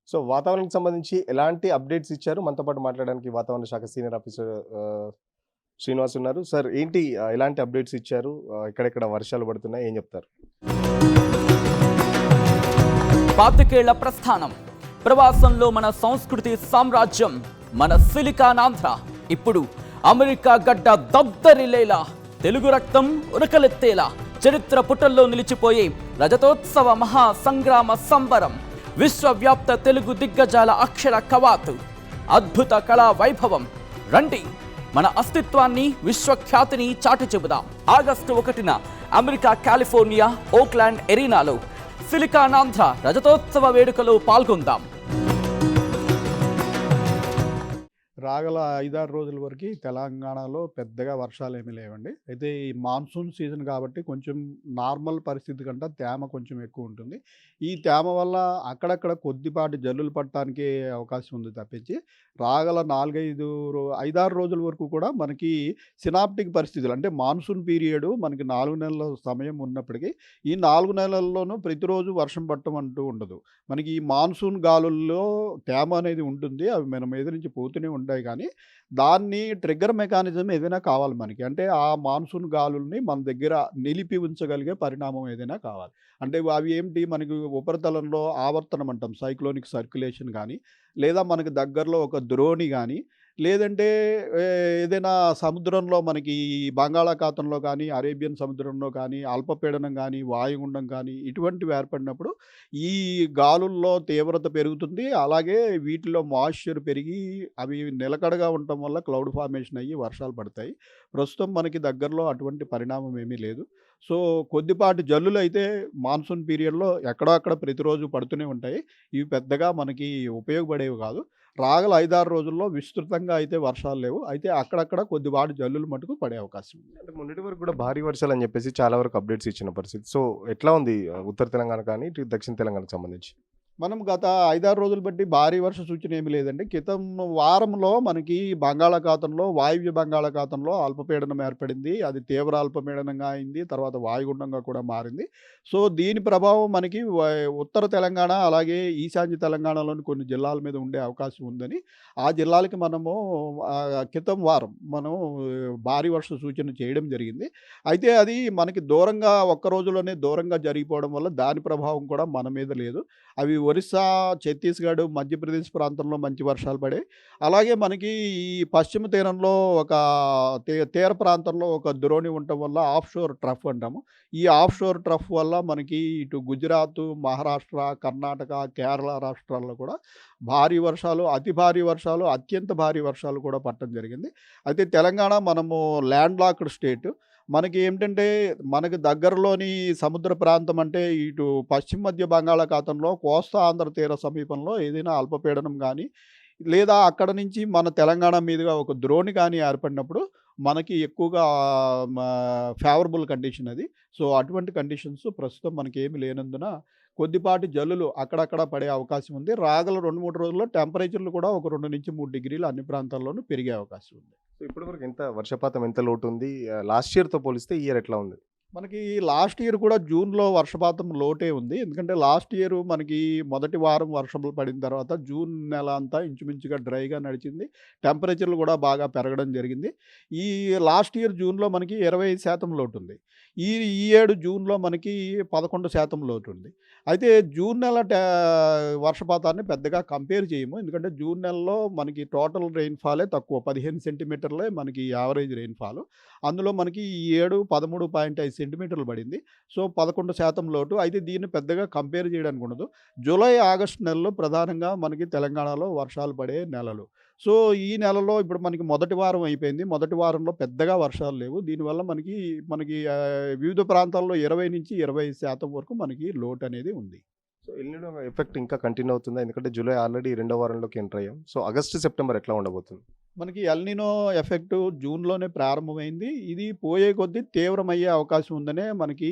So, వాతావరణానికి సంబంధించి ఎలాంటి అప్డేట్స్ ఇచ్చారు? మనతో పాటు మాట్లాడడానికి వాతావరణ శాఖ సీనియర్ ఆఫీసర్ శ్రీనివాస్ ఉన్నారు. సార్ ఏంటి ఎలాంటి అప్డేట్స్ ఇచ్చారు? ఎక్కడెక్కడ వర్షాలు పడుతున్నాయి? ఏం చెప్తారు? పాతికేళ్ల ప్రస్థానం, ప్రవాసంలో మన సంస్కృతి సామ్రాజ్యం, మన సిలికానాంధ్ర ఇప్పుడు అమెరికా గడ్డ దద్దరిల్లేలా, తెలుగు రక్తం ఉరకలెత్తేలా, చరిత్ర పుటల్లో నిలిచిపోయే రజతోత్సవ మహా సంగ్రామ సంబరం, విశ్వవ్యాప్త తెలుగు దిగ్గజాల అక్షర కవాతు, అద్భుత కళా వైభవం. రండి, మన అస్తిత్వాన్ని, విశ్వఖ్యాతిని చాటి చెబుదాం. ఆగస్టు 1న అమెరికా కాలిఫోర్నియా ఓక్లాండ్ ఎరీనాలో సిలికానాంధ్ర రజతోత్సవ వేడుకలో పాల్గొందాం. రాగల 5-6 రోజుల వరకు తెలంగాణలో పెద్దగా వర్షాలేమీ లేవండి. అయితే ఈ మాన్సూన్ సీజన్ కాబట్టి కొంచెం నార్మల్ పరిస్థితి కంటే తేమ కొంచెం ఎక్కువ ఉంటుంది. ఈ తేమ వల్ల అక్కడక్కడ కొద్దిపాటి జల్లులు పడటానికి అవకాశం ఉంది తప్పించి, రాగల 5-6 రోజుల వరకు కూడా మనకి సినాప్టిక్ పరిస్థితులు అంటే మాన్సూన్ పీరియడ్ మనకి 4 నెలల సమయం ఉన్నప్పటికీ, ఈ 4 నెలల్లోనూ ప్రతిరోజు వర్షం పడటం అంటూ ఉండదు. మనకి ఈ మాన్సూన్ గాలుల్లో తేమ అనేది ఉంటుంది. అవి మన మీద నుంచి పోతూనే ఉంటాయి. కానీ దాన్ని ట్రిగ్గర్ మెకానిజం ఏదైనా కావాలి మనకి. అంటే ఆ మాన్సూన్ గాలుల్ని మన దగ్గర నిలిపి ఉంచగలిగే పరిణామం ఏదైనా కావాలి. అంటే అవి ఏంటి, మనకి ఉపరితలంలో ఆవర్తనం అంటాం, సైక్లోనిక్ సర్క్యులేషన్ కానీ, లేదా మనకి దగ్గరలో ఒక ద్రోణి కానీ, లేదంటే ఏదైనా సముద్రంలో మనకి బంగాళాఖాతంలో కానీ, అరేబియన్ సముద్రంలో కానీ అల్పపీడనం కానీ, వాయుగుండం కానీ ఇటువంటివి ఏర్పడినప్పుడు ఈ గాలుల్లో తీవ్రత పెరుగుతుంది. అలాగే వీటిలో మాయిశ్చర్ పెరిగి అవి నిలకడగా ఉండటం వల్ల క్లౌడ్ ఫార్మేషన్ అయ్యి వర్షాలు పడతాయి. ప్రస్తుతం మనకి దగ్గరలో అటువంటి పరిణామం ఏమీ లేదు. సో, కొద్దిపాటి జల్లులైతే మాన్సూన్ పీరియడ్‌లో ఎక్కడో అక్కడ ప్రతిరోజు పడుతూనే ఉంటాయి. ఇవి పెద్దగా మనకి ఉపయోగపడేవి కాదు. రాగల 5-6 రోజుల్లో విస్తృతంగా అయితే వర్షాలు లేవు. అయితే అక్కడక్కడ కొద్దిపాటి జల్లులు మటుకు పడే అవకాశం ఉంది. అంటే మొన్నటి వరకు కూడా భారీ వర్షాలని చెప్పేసి చాలా వరకు అప్డేట్స్ ఇచ్చిన పరిస్థితి. సో, ఎట్లా ఉంది ఉత్తర తెలంగాణ కానీ, ఇటు దక్షిణ తెలంగాణకు సంబంధించి? మనం గత 5-6 రోజులు బట్టి భారీ వర్ష సూచన ఏమీ లేదండి. క్రితం వారంలో మనకి బంగాళాఖాతంలో, వాయువ్య బంగాళాఖాతంలో అల్పపీడనం ఏర్పడింది. అది తీవ్ర అల్పపీడనంగా అయింది. తర్వాత వాయుగుండంగా కూడా మారింది. సో, దీని ప్రభావం మనకి ఉత్తర తెలంగాణ, అలాగే ఈశాన్య తెలంగాణలోని కొన్ని జిల్లాల మీద ఉండే అవకాశం ఉందని, ఆ జిల్లాలకి మనము క్రితం వారం మనం భారీ వర్ష సూచన చేయడం జరిగింది. అయితే అది మనకి దూరంగా ఒక్క రోజులోనే దూరంగా జరిగిపోవడం వల్ల దాని ప్రభావం కూడా మన మీద లేదు. అవి ఒరిస్సా, ఛత్తీస్‌గఢ్, మధ్యప్రదేశ్ ప్రాంతంలో మంచి వర్షాలు పడాయి. అలాగే మనకి ఈ పశ్చిమ తీరంలో ఒక తీర ప్రాంతంలో ఒక ద్రోణి ఉండటం వల్ల ఆఫ్ షోర్ ట్రఫ్ అంటాము. ఈ ఆఫ్ షోర్ ట్రఫ్ వల్ల మనకి ఇటు గుజరాత్, మహారాష్ట్ర, కర్ణాటక, కేరళ రాష్ట్రాల్లో కూడా భారీ వర్షాలు, అతి భారీ వర్షాలు, అత్యంత భారీ వర్షాలు కూడా పడటం జరిగింది. అయితే తెలంగాణ మనము ల్యాండ్ లాక్డ్ స్టేట్. మనకి ఏంటంటే, మనకి దగ్గరలోని సముద్ర ప్రాంతం అంటే ఇటు పశ్చిమ మధ్య బంగాళాఖాతంలో కోస్తా ఆంధ్ర తీర సమీపంలో ఏదైనా అల్పపీడనం గానీ, లేదా అక్కడ నుంచి మన తెలంగాణ మీదుగా ఒక ద్రోణి గానీ ఏర్పడినప్పుడు మనకి ఎక్కువగా మ ఫేవరబుల్ కండిషన్ అది. సో, అటువంటి కండిషన్స్ ప్రస్తుతం మనకేమి లేనందున కొద్దిపాటి జల్లులు అక్కడక్కడ పడే అవకాశం ఉంది. రాగల 2-3 రోజుల్లో టెంపరేచర్‌లు కూడా ఒక 2-3 డిగ్రీలు అన్ని ప్రాంతాల్లోనూ పెరిగే అవకాశం ఉంది. సో, ఇప్పటి వరకు వర్షపాతం ఎంత లోటుంది? లాస్ట్ ఇయర్‌తో పోలిస్తే ఈ ఇయర్ ఎట్లా ఉంది? మనకి లాస్ట్ ఇయర్ కూడా జూన్‌లో వర్షపాతం లోటే ఉంది. ఎందుకంటే లాస్ట్ ఇయర్ మనకి మొదటి వారం వర్షాలు పడిన తర్వాత జూన్ నెల అంతా ఇంచుమించుగా డ్రైగా నడిచింది. టెంపరేచర్‌లు కూడా బాగా పెరగడం జరిగింది. ఈ లాస్ట్ ఇయర్ జూన్‌లో మనకి 25% లోటుంది. ఈ ఈ ఏడు జూన్‌లో మనకి 11% లోటుంది. అయితే జూన్ నెల వర్షపాతాన్ని పెద్దగా కంపేర్ చేయము. ఎందుకంటే జూన్ నెలలో మనకి టోటల్ రెయిన్‌ఫాలే తక్కువ. 15 సెంటీమీటర్లే మనకి యావరేజ్ రెయిన్‌ఫాల్. అందులో మనకి ఈ ఏడు 13.5 సెంటీమీటర్లు పడింది. సో, 11% లోటు. అయితే దీన్ని పెద్దగా కంపేర్ చేయడానికి ఉండదు. జూలై, ఆగస్టు నెలలు ప్రధానంగా మనకి తెలంగాణలో వర్షాలు పడే నెలలు. సో, ఈ నెలలో ఇప్పుడు మనకి మొదటి వారం అయిపోయింది. మొదటి వారంలో పెద్దగా వర్షాలు లేవు. దీనివల్ల మనకి మనకి వివిధ ప్రాంతాల్లో 20-25% వరకు మనకి లోటనేది ఉంది. సో, ఎల్‌నినో ఎఫెక్ట్ ఇంకా కంటిన్యూ అవుతుందా? ఎందుకంటే జూలై ఆల్రెడీ రెండో వారంలోకి ఎంటర్ అయ్యాం. సో, ఆగస్ట్, సెప్టెంబర్ ఎట్లా ఉండబోతుంది? మనకి ఎల్‌నినో ఎఫెక్టు జూన్‌లోనే ప్రారంభమైంది. ఇది పోయే కొద్దీ తీవ్రమయ్యే అవకాశం ఉందనే మనకి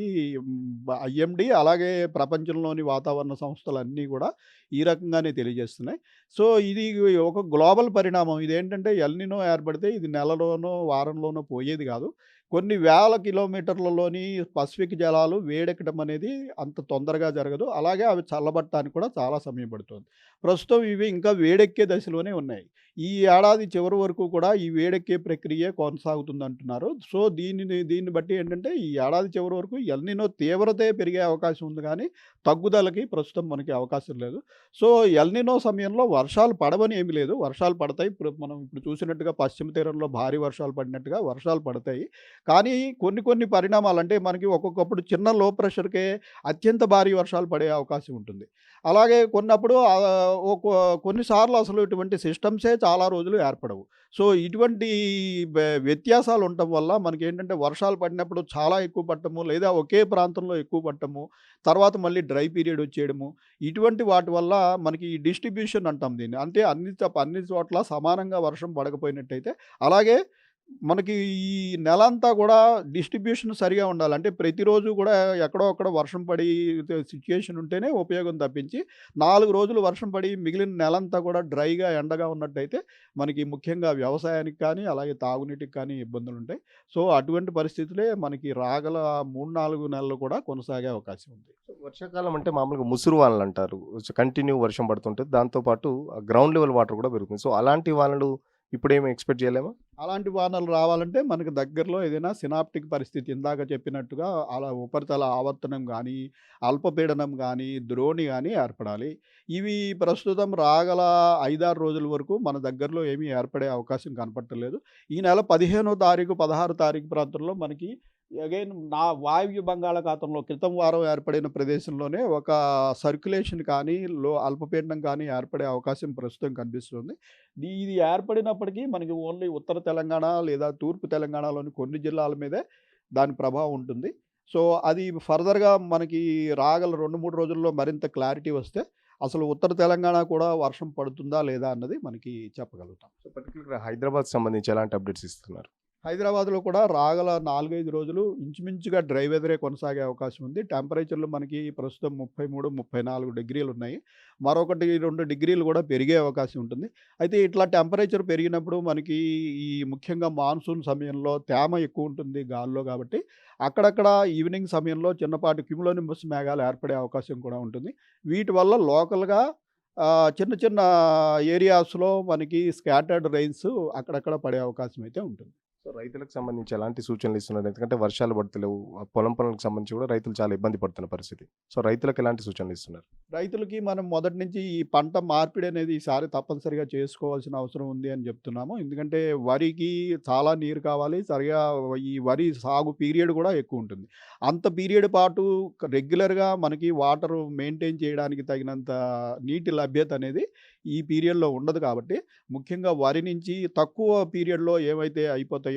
ఐఎండీ అలాగే ప్రపంచంలోని వాతావరణ సంస్థలన్నీ కూడా ఈ రకంగానే తెలియజేస్తున్నాయి. సో, ఇది ఒక గ్లోబల్ పరిణామం. ఇదేంటంటే ఎల్‌నినో ఏర్పడితే ఇది నెలలోనో, వారంలోనో పోయేది కాదు. కొన్ని వేల కిలోమీటర్లలోని పసిఫిక్ జలాలు వేడెక్కడం అనేది అంత తొందరగా జరగదు. అలాగే అవి చల్లబడటానికి కూడా చాలా సమయం పడుతుంది. ప్రస్తుతం ఇవి ఇంకా వేడెక్కే దశలోనే ఉన్నాయి. ఈ ఏడాది చివరి వరకు కూడా ఈ వేడెక్కే ప్రక్రియ కొనసాగుతుందంటున్నారు. సో, దీన్ని బట్టి ఏంటంటే ఈ ఏడాది చివరి వరకు ఎల్‌నినో తీవ్రతే పెరిగే అవకాశం ఉంది గానీ, తగ్గుదలకి ప్రస్తుతం మనకి అవకాశం లేదు. సో, ఎల్‌నినో సమయంలో వర్షాలు పడవని ఏమి లేదు. వర్షాలు పడతాయి. మనం ఇప్పుడు చూసినట్టుగా పశ్చిమ తీరంలో భారీ వర్షాలు పడినట్టుగా వర్షాలు పడతాయి. కానీ కొన్ని పరిణామాలు అంటే మనకి ఒక్కొక్కప్పుడు చిన్న లో ప్రెషర్‌కే అత్యంత భారీ వర్షాలు పడే అవకాశం ఉంటుంది. అలాగే కొన్నప్పుడు కొన్నిసార్లు అసలు ఇటువంటి సిస్టమ్సే చాలా రోజులు ఏర్పడవు. సో, ఇటువంటి వ్యత్యాసాలు ఉండటం వల్ల మనకేంటంటే వర్షాలు పడినప్పుడు చాలా ఎక్కువ పడటము, లేదా ఒకే ప్రాంతంలో ఎక్కువ పడటము, తర్వాత మళ్ళీ డ్రై పీరియడ్ వచ్చేయడము, ఇటువంటి వాటి వల్ల మనకి ఈ డిస్ట్రిబ్యూషన్ అంటాం దీన్ని. అంటే అన్ని చోట్ల సమానంగా వర్షం పడకపోయినట్టయితే, అలాగే మనకి ఈ నెలంతా కూడా డిస్ట్రిబ్యూషన్ సరిగా ఉండాలి. అంటే ప్రతిరోజు కూడా ఎక్కడో అక్కడ వర్షం పడి సిట్యుయేషన్ ఉంటేనే ఉపయోగం తప్పించి, 4 రోజులు వర్షం పడి మిగిలిన నెలంతా కూడా డ్రైగా, ఎండగా ఉన్నట్టయితే మనకి ముఖ్యంగా వ్యవసాయానికి కానీ, అలాగే తాగునీటికి కానీ ఇబ్బందులుంటాయి. సో, అటువంటి పరిస్థితులే మనకి రాగల 3, 4 నెలలు కూడా కొనసాగే అవకాశం ఉంది. వర్షాకాలం అంటే మామూలుగా ముసురు వానలంటారు. కంటిన్యూ వర్షం పడుతుంటది. దాంతో పాటు గ్రౌండ్ లెవెల్ వాటర్ కూడా పెరుగుతుంది. సో, అలాంటి వానలు ఇప్పుడేమి ఎక్స్‌పెక్ట్ చేయలేమా? అలాంటి వానలు రావాలంటే మనకు దగ్గరలో ఏదైనా సినాప్టిక్ పరిస్థితి ఇందాక చెప్పినట్టుగా అలా ఉపరితల ఆవర్తనం గానీ, అల్పపీడనం గానీ, ద్రోణి గానీ ఏర్పడాలి. ఇవి ప్రస్తుతం రాగల 5, 6 రోజుల వరకు మన దగ్గరలో ఏమీ ఏర్పడే అవకాశం కనపడట్లేదు. ఈ నెల 15వ తారీఖు, 16 తారీఖు ప్రాంతంలో మనకి అగైన్ వాయువ్య బంగాళాఖాతంలో క్రితం వారం ఏర్పడిన ప్రదేశంలోనే ఒక సర్క్యులేషన్ కానీ, అల్పపీడనం కానీ ఏర్పడే అవకాశం ప్రస్తుతం కనిపిస్తుంది. ఇది ఏర్పడినప్పటికీ మనకి ఓన్లీ ఉత్తర తెలంగాణ లేదా తూర్పు తెలంగాణలోని కొన్ని జిల్లాల మీదే దాని ప్రభావం ఉంటుంది. సో, అది ఫర్దర్‌గా మనకి రాగల 2, 3 రోజుల్లో మరింత క్లారిటీ వస్తే అసలు ఉత్తర తెలంగాణ కూడా వర్షం పడుతుందా లేదా అన్నది మనకి చెప్పగలుగుతాం. సో, పర్టిక్యులర్‌గా హైదరాబాద్‌కి సంబంధించి ఎలాంటి అప్డేట్స్ ఇస్తున్నారు? హైదరాబాద్‌లో కూడా రాగల 4, 5 రోజులు ఇంచుమించుగా డ్రై వెదరే కొనసాగే అవకాశం ఉంది. టెంపరేచర్‌లు మనకి ప్రస్తుతం 33, 34 డిగ్రీలున్నాయి. మరొకటి 2 డిగ్రీలు కూడా పెరిగే అవకాశం ఉంటుంది. అయితే ఇట్లా టెంపరేచర్ పెరిగినప్పుడు మనకి ఈ ముఖ్యంగా మాన్సూన్ సమయంలో తేమ ఎక్కువుంటుంది గాల్లో కాబట్టి, అక్కడక్కడ ఈవినింగ్ సమయంలో చిన్నపాటి క్యుములోనింబస్ మేఘాలు ఏర్పడే అవకాశం కూడా ఉంటుంది. వీటి వల్ల లోకల్‌గా చిన్న చిన్న ఏరియాస్‌లో మనకి స్కాటర్డ్ రెయిన్స్ అక్కడక్కడ పడే అవకాశం అయితే ఉంటుంది. సో, రైతులకు సంబంధించి ఎలాంటి సూచనలు ఇస్తున్నారు? ఎందుకంటే వర్షాలు పడతలేవు. పొలం పనులకు సంబంధించి కూడా రైతులు చాలా ఇబ్బంది పడుతున్న పరిస్థితి. సో, రైతులకు ఎలాంటి సూచనలు ఇస్తున్నారు? రైతులకి మనం మొదటి నుంచి ఈ పంట మార్పిడి అనేది ఈసారి తప్పనిసరిగా చేసుకోవాల్సిన అవసరం ఉంది అని చెప్తున్నాము. ఎందుకంటే వరికి చాలా నీరు కావాలి. సరిగా ఈ వరి సాగు పీరియడ్ కూడా ఎక్కువ ఉంటుంది. అంత పీరియడ్ పాటు రెగ్యులర్‌గా మనకి వాటర్ మెయింటైన్ చేయడానికి తగినంత నీటి లభ్యత అనేది ఈ పీరియడ్‌లో ఉండదు కాబట్టి, ముఖ్యంగా వరి నుంచి తక్కువ పీరియడ్‌లో ఏవైతే అయిపోతాయో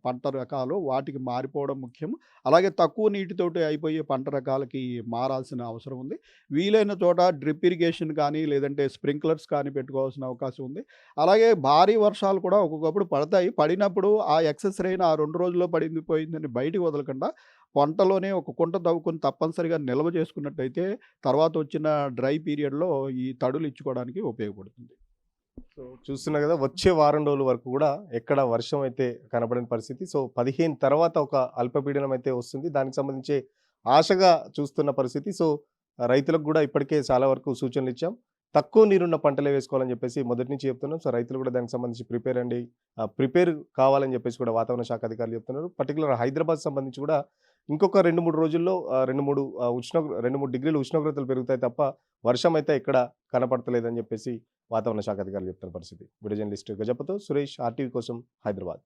పంట రకాలు వాటికి మారిపోవడం ముఖ్యం. అలాగే తక్కువ నీటితోటి అయిపోయే పంట రకాలకి మారాల్సిన అవసరం ఉంది. వీలైన చోట డ్రిప్ ఇరిగేషన్ కానీ, లేదంటే స్ప్రింక్లర్స్ కానీ పెట్టుకోవాల్సిన అవకాశం ఉంది. అలాగే భారీ వర్షాలు కూడా ఒక్కొక్కప్పుడు పడతాయి. పడినప్పుడు ఆ ఎక్సెస్ రెయిన్ ఆ 2 రోజుల్లో పడింది పోయిందని బయటికి వదలకుండా పంటలోనే ఒక కుంట తవ్వుకొని తప్పనిసరిగా నిల్వ చేసుకున్నట్టయితే తర్వాత వచ్చిన డ్రై పీరియడ్‌లో ఈ తడులు ఇచ్చుకోవడానికి ఉపయోగపడుతుంది. సో, చూస్తున్నా కదా, వచ్చే వారం రోజుల వరకు కూడా ఎక్కడ వర్షం అయితే కనపడని పరిస్థితి. సో, 15 తర్వాత ఒక అల్పపీడనం అయితే వస్తుంది. దానికి సంబంధించి ఆశగా చూస్తున్న పరిస్థితి. సో, రైతులకు కూడా ఇప్పటికే చాలా వరకు సూచనలు ఇచ్చాం. తక్కువ నీరున్న పంటలే వేసుకోవాలని చెప్పేసి మొదటి నుంచి చెప్తున్నాం. సో, రైతులు కూడా దానికి సంబంధించి ప్రిపేర్ అండి. ప్రిపేర్ కావాలని చెప్పేసి కూడా వాతావరణ శాఖ అధికారులు చెప్తున్నారు. పర్టిక్యులర్ హైదరాబాద్ సంబంధించి కూడా ఇంకొక 2, 3 రోజుల్లో 2, 3 డిగ్రీలు ఉష్ణోగ్రతలు పెరుగుతాయి తప్ప వర్షం అయితే ఎక్కడ కనపడతలేదని చెప్పేసి వాతావరణ శాఖ అధికారులు చెప్తున్న పరిస్థితి. వీడియో జర్నలిస్ట్ గజపతో సురేష్, ఆర్టీవీ కోసం హైదరాబాద్.